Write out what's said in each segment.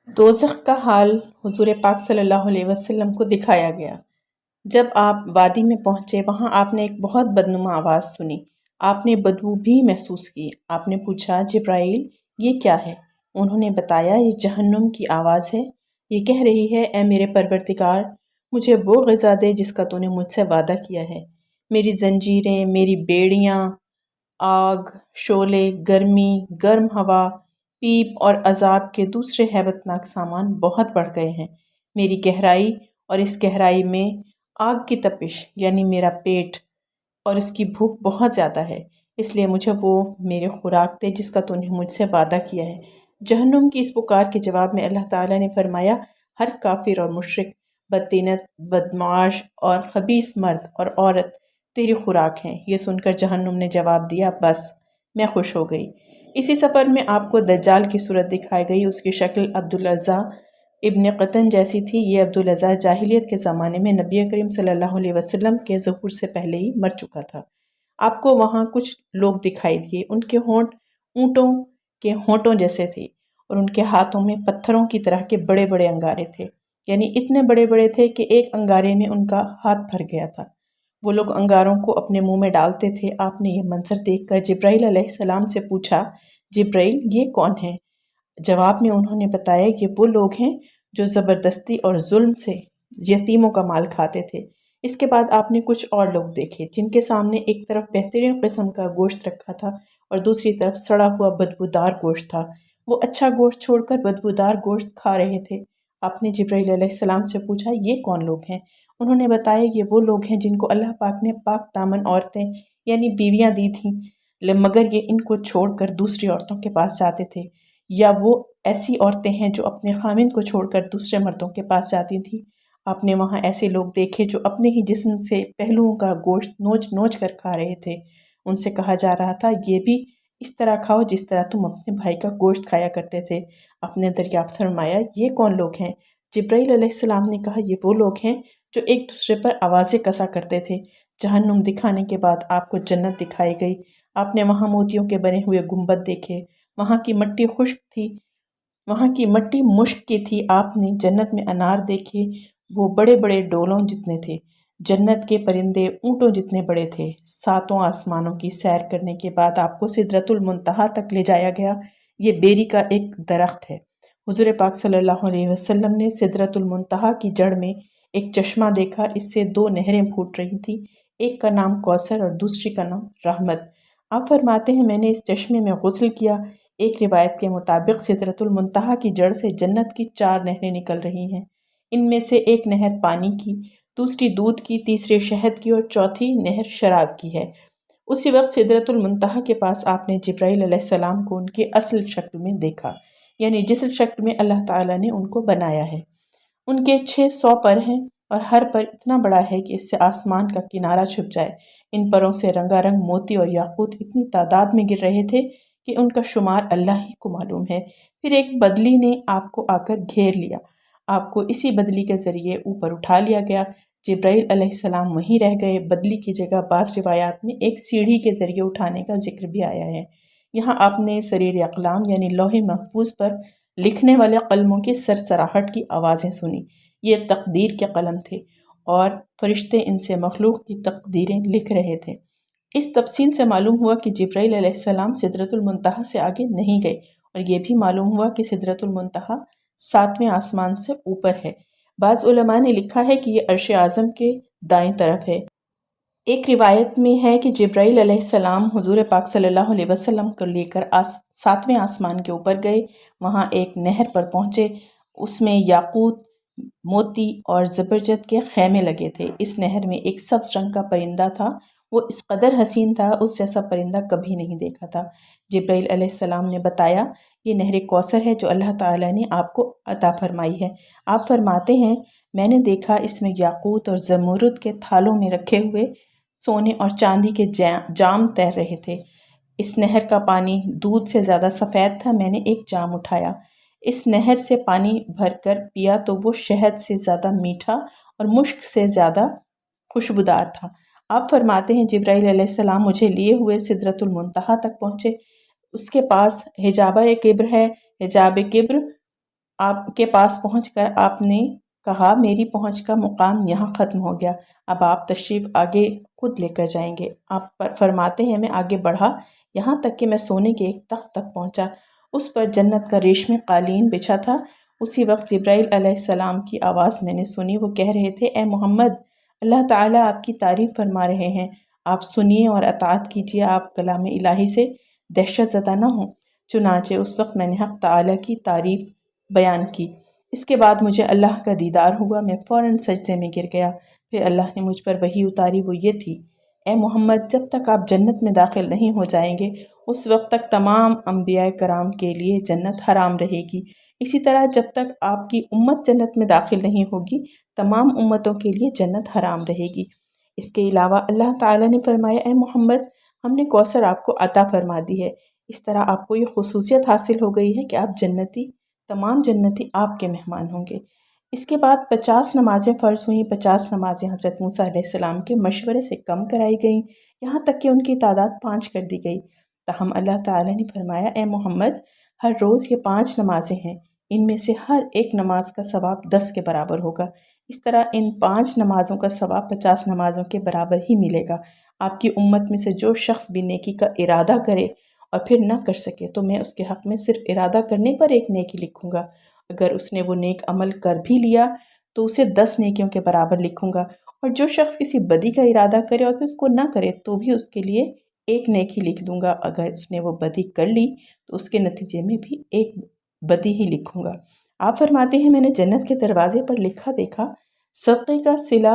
दोज़ख का हाल हुज़ूर पाक सल्लल्लाहु अलैहि वसल्लम को दिखाया गया। जब आप वादी में पहुँचे, वहाँ आपने एक बहुत बदनुमा आवाज़ सुनी। आपने बदबू भी महसूस की। आपने पूछा, जिब्राइल, ये क्या है? उन्होंने बताया, ये जहन्नुम की आवाज़ है। ये कह रही है, ए मेरे परवरदिगार, मुझे वो ग़िज़ा दे जिसका तूने मुझसे वादा किया है। मेरी ज़ंजीरें, मेरी बेड़ियाँ, आग, शोले, गर्मी, गर्म हवा, पीप और अज़ाब के दूसरे हैबतनाक सामान बहुत बढ़ गए हैं। मेरी गहराई और इस गहराई में आग की तपिश यानी मेरा पेट और उसकी भूख बहुत ज़्यादा है। इसलिए मुझे वो मेरे खुराक दे जिसका तूने मुझसे वादा किया है। जहन्नुम की इस पुकार के जवाब में अल्लाह ताला ने फरमाया, हर काफिर और मुशरिक, बदतीनत, बदमाश और खबीस मर्द और औरत तेरी खुराक हैं। ये सुनकर जहन्नुम ने जवाब दिया, बस मैं खुश हो गई। इसी सफ़र में आपको दज्जाल की सूरत दिखाई गई। उसकी शक्ल अब्दुल अज़्ज़ा इब्न क़तन जैसी थी। ये अब्दुल अज़्ज़ा जाहिलियत के ज़माने में नबी करीम सल्लल्लाहु अलैहि वसल्लम के ज़ुहूर से पहले ही मर चुका था। आपको वहाँ कुछ लोग दिखाई दिए। उनके होंठ ऊँटों के होंठों जैसे थे और उनके हाथों में पत्थरों की तरह के बड़े बड़े अंगारे थे, यानी इतने बड़े बड़े थे कि एक अंगारे में उनका हाथ भर गया था। वो लोग अंगारों को अपने मुंह में डालते थे। आपने ये मंजर देखकर जिब्राइल अलैहिस्सलाम से पूछा, जिब्राइल, ये कौन है? जवाब में उन्होंने बताया, ये वो लोग हैं जो ज़बरदस्ती और जुल्म से यतीमों का माल खाते थे। इसके बाद आपने कुछ और लोग देखे जिनके सामने एक तरफ बेहतरीन किस्म का गोश्त रखा था और दूसरी तरफ सड़ा हुआ बदबूदार गोश्त था। वो अच्छा गोश्त छोड़कर बदबूदार गोश्त खा रहे थे। आपने जिब्राइल अलैहिस्सलाम से पूछा, ये कौन लोग हैं? उन्होंने बताया, ये वो लोग हैं जिनको अल्लाह पाक ने पाक दामन औरतें यानी बीवियां दी थीं, मगर ये इनको छोड़कर दूसरी औरतों के पास जाते थे, या वो ऐसी औरतें हैं जो अपने खामिन को छोड़कर दूसरे मर्दों के पास जाती थी। आपने वहाँ ऐसे लोग देखे जो अपने ही जिस्म से पहलुओं का गोश्त नोच नोच कर खा रहे थे। उनसे कहा जा रहा था, ये भी इस तरह खाओ जिस तरह तुम अपने भाई का गोश्त खाया करते थे। आपने दरियाफ्त फरमाया, ये कौन लोग हैं? जिब्राइल अलैहिस्सलाम ने कहा, ये वो लोग हैं जो एक दूसरे पर आवाज़ें कसा करते थे। जहन्नुम दिखाने के बाद आपको जन्नत दिखाई गई। आपने वहाँ मोतियों के बने हुए गुंबद देखे। वहाँ की मिट्टी खुश्क थी, वहाँ की मिट्टी मुश्क की थी। आपने जन्नत में अनार देखे, वो बड़े बड़े डोलों जितने थे। जन्नत के परिंदे ऊँटों जितने बड़े थे। सातों आसमानों की सैर करने के बाद आपको सिदरतुल मुंतहा तक ले जाया गया। ये बेरी का एक दरख्त है। हुज़ूर पाक सल्लल्लाहु अलैहि वसल्लम ने सिदरतुल मुंतहा की जड़ में एक चश्मा देखा। इससे दो नहरें फूट रही थीं। एक का नाम कौसर और दूसरी का नाम रहमत। आप फरमाते हैं, मैंने इस चश्मे में गुस्ल किया। एक रिवायत के मुताबिक सिदरतुल मुंतहा की जड़ से जन्नत की 4 नहरें निकल रही हैं। इनमें से एक नहर पानी की, दूसरी दूध की, तीसरी शहद की और चौथी नहर शराब की है। उसी वक्त सिदरतुल मुंतहा के पास आपने जिब्राइल अलैहिस्सलाम को उनकी असल शक्ल में देखा, यानी जिस शक्ल में अल्लाह ताला ने उनको बनाया है। उनके 600 पर हैं और हर पर इतना बड़ा है कि इससे आसमान का किनारा छुप जाए। इन परों से रंगारंग मोती और याकूत इतनी तादाद में गिर रहे थे कि उनका शुमार अल्लाह ही को मालूम है। फिर एक बदली ने आपको आकर घेर लिया। आपको इसी बदली के ज़रिए ऊपर उठा लिया गया। जिब्राइल अलैहिस्सलाम वहीं रह गए। बदली की जगह बाज़ रिवायात में एक सीढ़ी के ज़रिए उठाने का जिक्र भी आया है। यहाँ आपने सरीर अक़लाम यानी लौहे महफूज पर लिखने वाले कलमों की सरसराहट की आवाज़ें सुनी। ये तकदीर के कलम थे और फरिश्ते इनसे मखलूक की तकदीरें लिख रहे थे। इस तफसील से मालूम हुआ कि जिब्राइल अलैहिस्सलाम सिदरतुल मुंतहा से आगे नहीं गए और ये भी मालूम हुआ कि सिदरतुल मुंतहा 7वें आसमान से ऊपर है। बाज़ उलमा ने लिखा है कि ये अर्श आज़म के दाएं तरफ है। एक रिवायत में है कि जिब्राइल अलैहिस्सलाम हुज़ूर पाक सल्लल्लाहु अलैहि वसल्लम को लेकर 7वें आसमान के ऊपर गए। वहाँ एक नहर पर पहुँचे। उसमें याकूत, मोती और ज़बरजद के खैमे लगे थे। इस नहर में एक सब्ज़ रंग का परिंदा था। वो इस कदर हसीन था, उस जैसा परिंदा कभी नहीं देखा था। जिब्राइल अलैहिस्सलाम ने बताया, ये नहर कौसर है जो अल्लाह ताला ने आपको अता फरमाई है। आप फरमाते हैं, मैंने देखा इसमें याकूत और ज़मरुद के थालों में रखे हुए सोने और चांदी के जाम तैर रहे थे। इस नहर का पानी दूध से ज़्यादा सफ़ेद था। मैंने एक जाम उठाया, इस नहर से पानी भरकर पिया तो वो शहद से ज़्यादा मीठा और मुश्क से ज़्यादा खुशबूदार था। आप फरमाते हैं, जिब्राइल अलैहिस्सलाम मुझे लिए हुए सिदरतुल मुंतहा तक पहुँचे। उसके पास हिजाब किब्र है। हिजाब किब्र آپ کے پاس پہنچ کر آپ نے کہا میری پہنچ کا مقام یہاں ختم ہو گیا، اب آپ تشریف آگے خود لے کر جائیں گے۔ آپ فرماتے ہیں میں آگے بڑھا یہاں تک کہ میں سونے کے ایک تخت تک پہنچا، اس پر جنت کا ریشمی قالین بچھا تھا۔ اسی وقت جبرائیل علیہ السلام کی آواز میں نے سنی، وہ کہہ رہے تھے اے محمد، اللہ تعالیٰ آپ کی تعریف فرما رہے ہیں، آپ سنیے اور اطاعت کیجیے، آپ کلام الہی سے دہشت زدہ نہ ہوں۔ چنانچہ اس وقت میں نے حق تعالیٰ کی تعریف بیان کی۔ اس کے بعد مجھے اللہ کا دیدار ہوا، میں فوراً سجدے میں گر گیا۔ پھر اللہ نے مجھ پر وحی اتاری، وہ یہ تھی اے محمد، جب تک آپ جنت میں داخل نہیں ہو جائیں گے اس وقت تک تمام انبیاء کرام کے لیے جنت حرام رہے گی۔ اسی طرح جب تک آپ کی امت جنت میں داخل نہیں ہوگی تمام امتوں کے لیے جنت حرام رہے گی۔ اس کے علاوہ اللہ تعالیٰ نے فرمایا اے محمد، ہم نے کوثر آپ کو عطا فرما دی ہے، اس طرح آپ کو یہ خصوصیت حاصل ہو گئی ہے کہ آپ جنتی، تمام جنتی آپ کے مہمان ہوں گے۔ اس کے بعد 50 نمازیں فرض ہوئیں، 50 نمازیں حضرت موسیٰ علیہ السلام کے مشورے سے کم کرائی گئیں، یہاں تک کہ ان کی تعداد 5 کر دی گئی۔ تاہم اللہ تعالیٰ نے فرمایا اے محمد، ہر روز یہ 5 نمازیں ہیں، ان میں سے ہر ایک نماز کا ثواب 10 کے برابر ہوگا۔ اس طرح ان 5 نمازوں کا ثواب 50 نمازوں کے برابر ہی ملے گا۔ آپ کی امت میں سے جو شخص بھی نیکی کا ارادہ کرے اور پھر نہ کر سکے تو میں اس کے حق میں صرف ارادہ کرنے پر ایک نیکی لکھوں گا، اگر اس نے وہ نیک عمل کر بھی لیا تو اسے 10 نیکیوں کے برابر لکھوں گا، اور جو شخص کسی بدی کا ارادہ کرے اور پھر اس کو نہ کرے تو بھی اس کے لیے ایک نیکی لکھ دوں گا، اگر اس نے وہ بدی کر لی تو اس کے نتیجے میں بھی ایک بدی ہی لکھوں گا۔ آپ فرماتے ہیں میں نے جنت کے دروازے پر لکھا دیکھا صدقے کا صلہ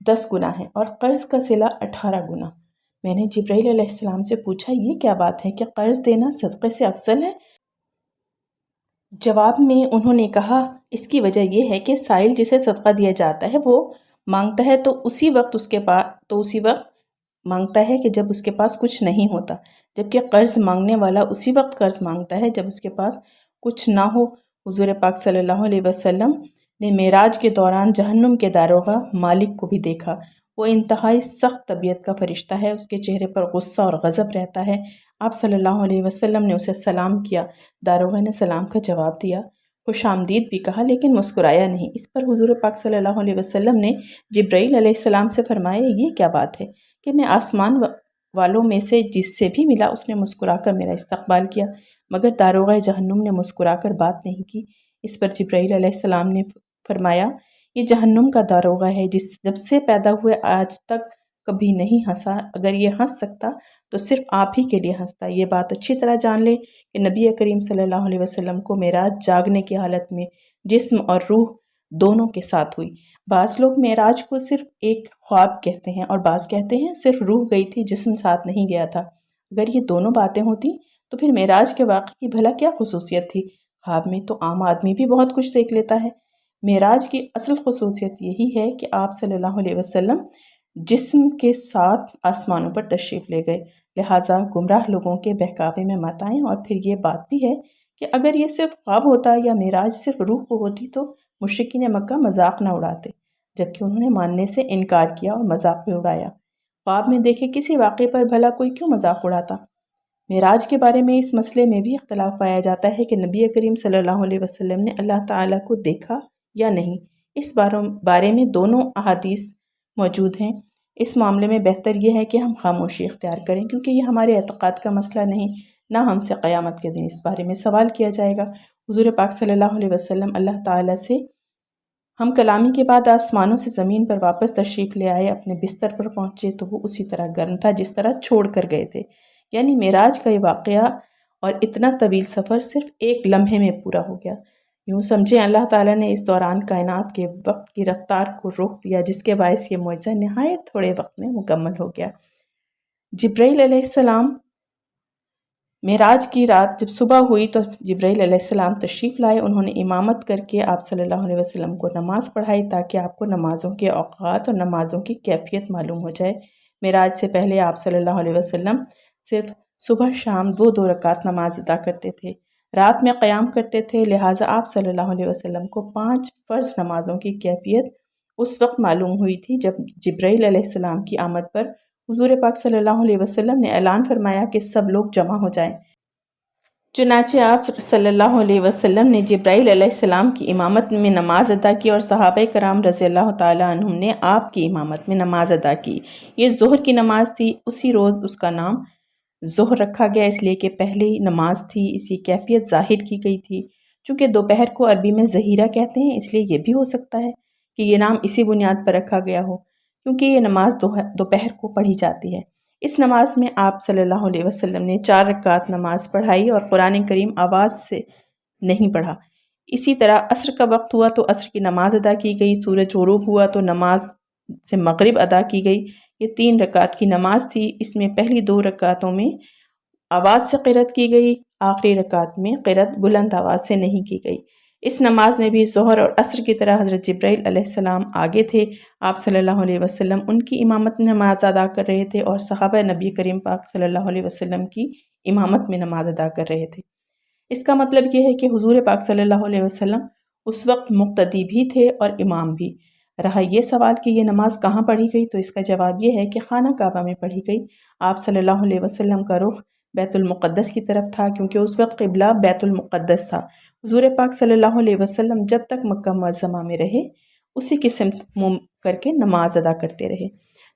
10 گنا ہے اور قرض کا صلہ 18 گنا۔ میں نے جبرائیل علیہ السلام سے پوچھا یہ کیا بات ہے کہ قرض دینا صدقے سے افضل ہے؟ جواب میں انہوں نے کہا اس کی وجہ یہ ہے کہ سائل جسے صدقہ دیا جاتا ہے وہ مانگتا ہے تو اسی وقت مانگتا ہے کہ جب اس کے پاس کچھ نہیں ہوتا، جبکہ قرض مانگنے والا اسی وقت قرض مانگتا ہے جب اس کے پاس کچھ نہ ہو۔ حضور پاک صلی اللہ علیہ وسلم نے معراج کے دوران جہنم کے داروغہ مالک کو بھی دیکھا، وہ انتہائی سخت طبیعت کا فرشتہ ہے، اس کے چہرے پر غصہ اور غضب رہتا ہے۔ آپ صلی اللہ علیہ وسلم نے اسے سلام کیا، داروغہ نے سلام کا جواب دیا، خوش آمدید بھی کہا لیکن مسکرایا نہیں۔ اس پر حضور پاک صلی اللہ علیہ وسلم نے جبرائیل علیہ السلام سے فرمایا یہ کیا بات ہے کہ میں آسمان والوں میں سے جس سے بھی ملا اس نے مسکرا کر میرا استقبال کیا، مگر داروغہ جہنم نے مسکرا کر بات نہیں کی۔ اس پر جبرائیل علیہ السلام نے فرمایا یہ جہنم کا داروغہ ہے جب سے پیدا ہوئے آج تک کبھی نہیں ہنسا، اگر یہ ہنس سکتا تو صرف آپ ہی کے لیے ہنستا۔ یہ بات اچھی طرح جان لے کہ نبی کریم صلی اللہ علیہ وسلم کو معراج جاگنے کی حالت میں جسم اور روح دونوں کے ساتھ ہوئی۔ بعض لوگ معراج کو صرف ایک خواب کہتے ہیں اور بعض کہتے ہیں صرف روح گئی تھی، جسم ساتھ نہیں گیا تھا۔ اگر یہ دونوں باتیں ہوتی تو پھر معراج کے واقعے کی بھلا کیا خصوصیت تھی؟ خواب میں تو عام آدمی بھی بہت کچھ دیکھ لیتا ہے۔ معراج کی اصل خصوصیت یہی ہے کہ آپ صلی اللہ علیہ وسلم جسم کے ساتھ آسمانوں پر تشریف لے گئے، لہٰذا گمراہ لوگوں کے بہکاوے میں مت آئیں۔ اور پھر یہ بات بھی ہے کہ اگر یہ صرف خواب ہوتا یا معراج صرف روح کو ہوتی تو مشرکین مکہ مذاق نہ اڑاتے، جبکہ انہوں نے ماننے سے انکار کیا اور مذاق بھی اڑایا۔ خواب میں دیکھے کسی واقعے پر بھلا کوئی کیوں مذاق اڑاتا؟ معراج کے بارے میں اس مسئلے میں بھی اختلاف پایا جاتا ہے کہ نبی کریم صلی اللہ علیہ وسلم نے اللہ تعالیٰ کو دیکھا یا نہیں۔ اس بارے میں دونوں احادیث موجود ہیں۔ اس معاملے میں بہتر یہ ہے کہ ہم خاموشی اختیار کریں، کیونکہ یہ ہمارے اعتقاد کا مسئلہ نہیں، نہ ہم سے قیامت کے دن اس بارے میں سوال کیا جائے گا۔ حضور پاک صلی اللہ علیہ وسلم اللہ تعالیٰ سے ہم کلامی کے بعد آسمانوں سے زمین پر واپس تشریف لے آئے، اپنے بستر پر پہنچے تو وہ اسی طرح گرم تھا جس طرح چھوڑ کر گئے تھے، یعنی معراج کا یہ واقعہ اور اتنا طویل سفر صرف ایک لمحے میں پورا ہو گیا۔ یوں سمجھیں اللہ تعالیٰ نے اس دوران کائنات کے وقت کی رفتار کو روک دیا، جس کے باعث یہ معجزہ نہایت تھوڑے وقت میں مکمل ہو گیا۔ جبرائیل علیہ السلام معراج کی رات جب صبح ہوئی تو جبرائیل علیہ السلام تشریف لائے، انہوں نے امامت کر کے آپ صلی اللہ علیہ وسلم کو نماز پڑھائی تاکہ آپ کو نمازوں کے اوقات اور نمازوں کی کیفیت معلوم ہو جائے۔ معراج سے پہلے آپ صلی اللہ علیہ وسلم صرف صبح شام 2 رکعت نماز ادا کرتے تھے، رات میں قیام کرتے تھے، لہٰذا آپ صلی اللہ علیہ وسلم کو 5 فرض نمازوں کی کیفیت اس وقت معلوم ہوئی تھی جب جبرائیل علیہ السلام کی آمد پر حضور پاک صلی اللہ علیہ وسلم نے اعلان فرمایا کہ سب لوگ جمع ہو جائیں۔ चुनांचे आप सल्लल्लाहु अलैहि वसल्लम ने जिब्राइल अलैहिस्सलाम की इमामत में नमाज अदा की और सहाबा कराम रज़ी अल्लाह ताला अन्हुम ने आपकी इमामत में नमाज अदा की। ये ज़ोहर की नमाज थी। उसी रोज़ उसका नाम ज़ोहर रखा गया इसलिए कि पहली नमाज थी, इसी कैफियत ज़ाहिर की गई थी। चूँकि दोपहर को अरबी में ज़हीरा कहते हैं, इसलिए ये भी हो सकता है कि ये नाम इसी बुनियाद पर रखा गया हो, क्योंकि ये नमाज दोपहर को पढ़ी जाती है। इस नमाज में आप सल्लल्लाहु अलैहि वसल्लम ने 4 रकात नमाज पढ़ाई और कुरान करीम आवाज़ से नहीं पढ़ा। इसी तरह असर का वक्त हुआ तो असर की नमाज अदा की गई, सूरज ग़ुरूब हुआ तो नमाज से मगरिब अदा की गई। ये 3 रकात की नमाज थी। इसमें पहली 2 रकातों में आवाज़ से क़िरात की गई, आखिरी रकात में क़िरात बुलंद आवाज़ से नहीं की गई। इस नमाज में भी ज़ोहर और असर की तरह हज़रत जिब्राइल अलैहिस्सलाम आगे थे। आप सल्लल्लाहु अलैहि वसल्लम उनकी इमामत में नमाज अदा कर रहे थे और सहाबा नबी करीम पाक सल्लल्लाहु अलैहि वसल्लम की इमामत में नमाज अदा कर रहे थे। इसका मतलब ये है कि हुज़ूर पाक सल्लल्लाहु अलैहि वसल्लम उस वक्त मुक़्तदी भी थे और इमाम भी। रहा ये सवाल कि ये नमाज कहाँ पढ़ी गई, तो इसका जवाब ये है कि खाना काबा में पढ़ी गई। आप सल्लल्लाहु अलैहि वसल्लम का रुख बैतुल मुक़द्दस की तरफ था, क्योंकि उस वक्त क़िबला बैतुल मुक़द्दस था। हुज़ूर पाक सल्लल्लाहु अलैहि वसल्लम जब तक मक्का मुअज़्ज़मा में रहे, उसी की सिमत मुँह करके नमाज अदा करते रहे।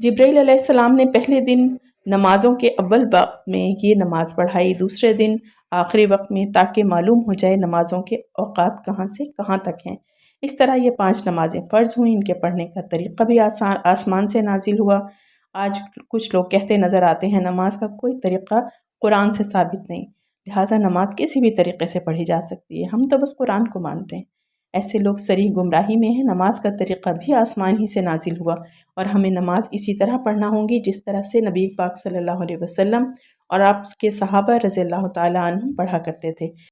जिब्राइल अलैहिस्सलाम ने पहले दिन नमाज़ों के अव्वल वक्त में ये नमाज़ पढ़ाई, दूसरे दिन आखिरी वक्त में, ताकि मालूम हो जाए नमाज़ों के औक़ात कहाँ से कहाँ तक हैं। इस तरह ये 5 नमाज़ें फ़र्ज़ हुईं। इनके पढ़ने का तरीक़ा भी आसमान से नाजिल हुआ। आज कुछ लोग कहते नज़र आते हैं नमाज का कोई तरीक़ा कुरान से साबित नहीं, लिहाजा नमाज किसी भी तरीक़े से पढ़ी जा सकती है, हम तो बस कुरान को मानते हैं। ऐसे लोग सरीह गुमराही में हैं। नमाज का तरीक़ा भी आसमान ही से नाजिल हुआ और हमें नमाज इसी तरह पढ़ना होगी जिस तरह से नबी पाक सल्लल्लाहु अलैहि वसल्लम और आपके सहाबा रज़ी अल्लाह ताला अन्हुम पढ़ा करते थे।